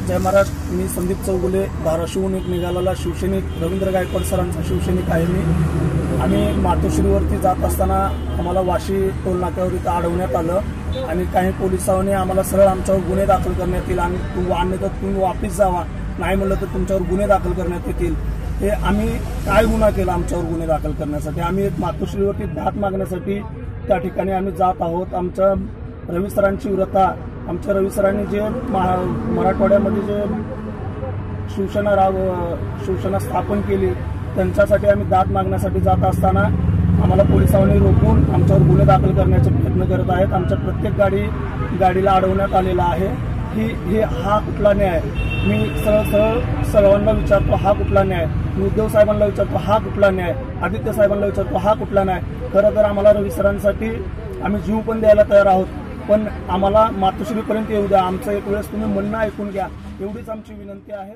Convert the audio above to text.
जय महाराष्ट्र। मी संदीप चौगुले, धाराशिवहून एक निघालेला शिवसैनिक रवींद्र गायकवाड सरांचा शिवसैनिक आहे मी। आम्ही मातोश्रीवरती जात असताना आम्हाला वाशी टोल नाक्यावर इथं अडवण्यात आलं आणि काही पोलिसांनी आम्हाला सरळ आमच्यावर गुन्हे दाखल करण्यात येईल आणि तुम्ही वापस जावा, नाही म्हणलं तर तुमच्यावर गुन्हे दाखल करण्यात येतील। हे आम्ही काय गुन्हा केला आमच्यावर गुन्हे दाखल करण्यासाठी? आम्ही एक मातोश्रीवरती दाद मागण्यासाठी त्या ठिकाणी आम्ही जात आहोत। आमच्या रवी सरांची व्रता, आमच्या रवी सरांनी जे मराठवाड्यामध्ये जे शिवसेना स्थापन केली त्यांच्यासाठी आम्ही दाद मागण्यासाठी जात असताना आम्हाला पोलिसांनी रोखून आमच्यावर गुन्हे दाखल करण्याचे प्रयत्न करत आहेत। आमच्या प्रत्येक गाडीला अडवण्यात आलेला आहे की हा कुठला न्याय? मी सर्वांना विचारतो हा कुठला न्याय? मी उद्धव साहेबांना विचारतो हा कुठला न्याय? आदित्य साहेबांना विचारतो हा कुठला न्याय? खरं तर आम्हाला रवी सरांसाठी आम्ही जीव पण द्यायला तयार आहोत, पण आम्हाला मातोश्रीपर्यंत येऊ द्या, आमचं एक वेळेस तुम्ही म्हणणं ऐकून घ्या, एवढीच आमची विनंती आहे।